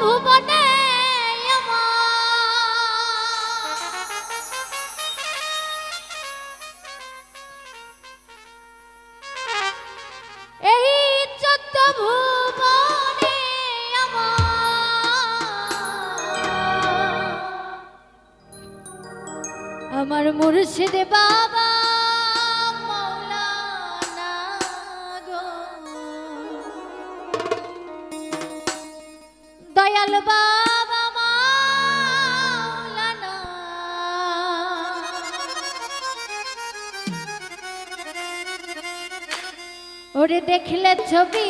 ভুবনে এই চোদ্দ ভুবনে আমার মুর্শিদ বাবা মাওলানা গো দয়াল বাবা মাওলানা ওরে দেখলে ছবি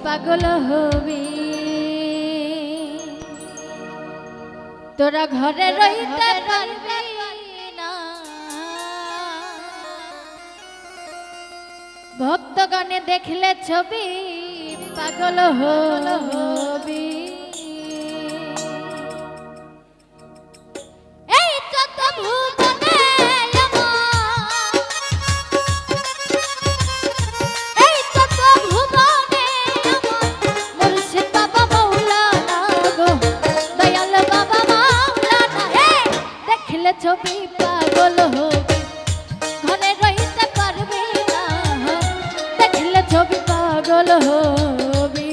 পাগল হবি তোরা ঘরে রইতে পারবি না ভক্তগণে দেখলে ছবি পাগল হবি এই চোদ্দ ভুবনে এই চোদ্দ ভুবনে মুর্শিদ বাবা মাওলানা গো দয়াল বাবা মাওলানা দেখলে ছবি পাগল হবি ঘরে রইতে পারবি না দেখলে ছবি পাগল হবি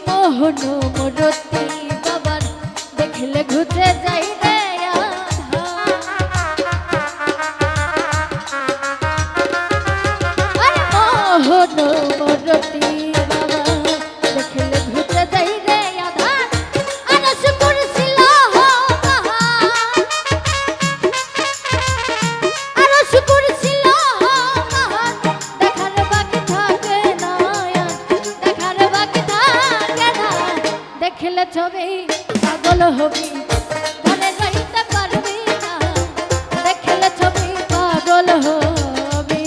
মোহন মরতি বাবার দেখলে ঘুরে যাই রে মোহন মরতি বাবা দেখলে ঘুরে যাই রে আধার আরশ কুরসিল আরশ কুরসিল দেখার বাকি থাকে না দেখার বাকি থাকে না দেখলে ছবি পাগল হবি ঘরে রইতে পারবি না দেখলে ছবি পাগল হবি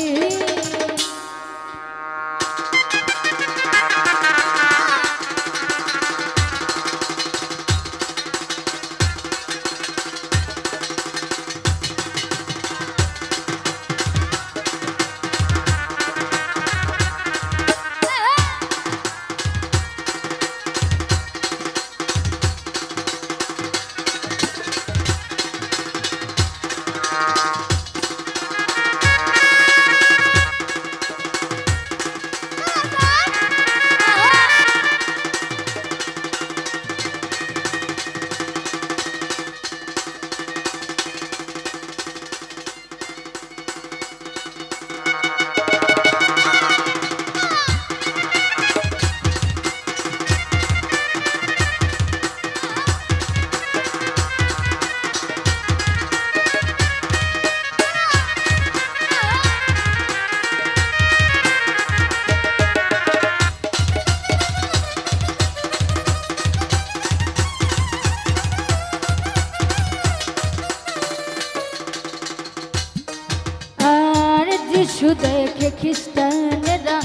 যিশু দেখে খ্রিস্টানেরা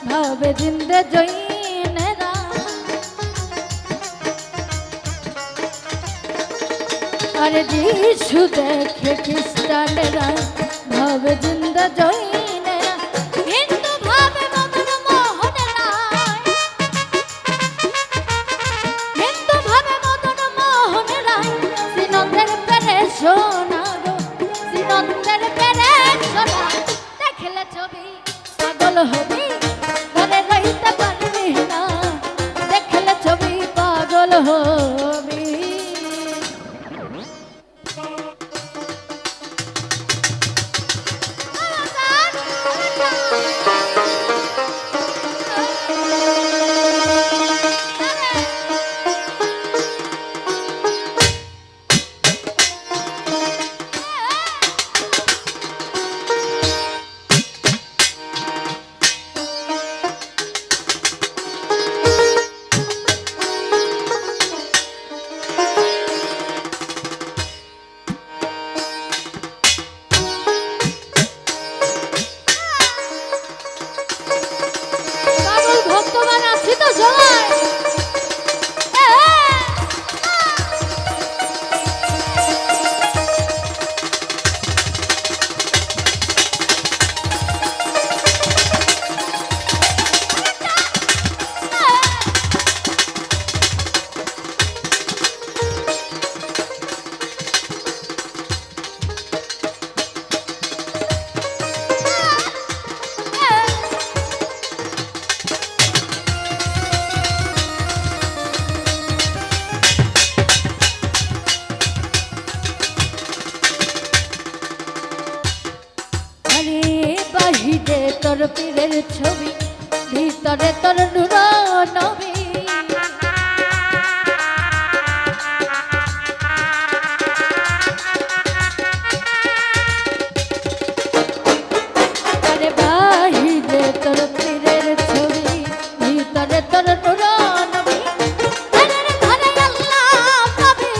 ভাবে জিন্দে জৈনেরা আরে যিশু দেখে খ্রিস্টানেরা ভাবে জিন্দে জৈনেরা হিন্দু ভাবে মদন মোহন রায় হিন্দু ভাবে মদন মোহন রায় শ্রীনন্দের পেরে সোনা গো শ্রীনন্দের পেরে সোনা দেখলে ছবি পাগল হবি ঘরে রইতে পারবি না দেখলে ছবি পাগল হবি আরে বাহিরে তোর পীরের ছবি, ভিতরে তোর নূর নবী। আরে বাহিরে তোর পীরের ছবি, ভিতরে তোর নূর নবী। ধ্যানের ধরে আল্লাহ পাবি,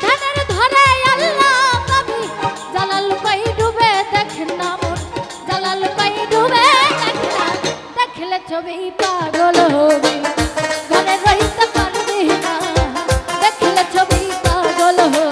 ধ্যানের ধরে আল্লাহ পাবি। জালাল পাই ডুবে দেখ না মন, জালাল পাই ডুবে দেখ না। দেখলে ছবি পাগল হবি, ঘরে রইতে পারবি না। দেখলে ছবি পাগল হবি।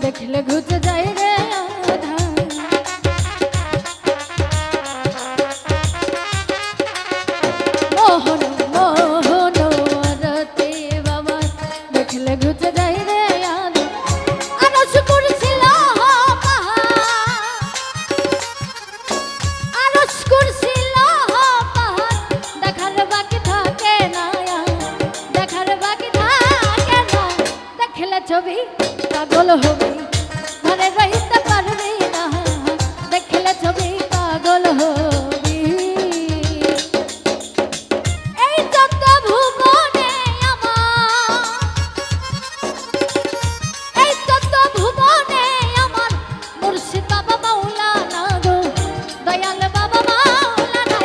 দেখলে ঘুচে যায় রে আধার। মোহন মোহন রতি বাবা, দেখলে ঘুচে যায় রে আধার। আরশ কুরসিল পাহাড়, আরশ কুরসিল পাহাড়, দেখার বাকি থাকে না, দেখার বাকি থাকে না। দেখলে ছবি পাগল হবি, ঘরে রইতে পারবি না। দেখলে ছবি পাগল হবি। এই যত ভুবনে আমার, এই যত ভুবনে আমার মুর্শিদ বাবা মাওলানা গো, দয়াল বাবা মাওলানা।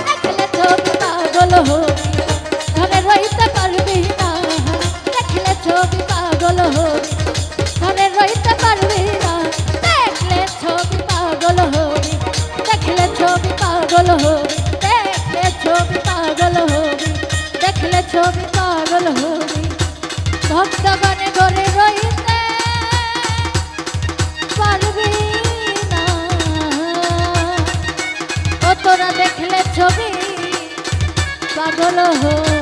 দেখলে ছবি পাগল হবি, ঘরে রইতে পারবি না। দেখলে ছবি পাগল হবি, ঘরে রইতে পারবি না। দেখলে ছবি পাগল হবি, দেখলে ছবি পাগল হবি, দেখলে ছবি পাগল হবি, দেখলে ছবি পাগল হবি। ভক্তগণে ঘরে রইতে পারবি না। ও তোরা দেখলে ছবি পাগল হবি।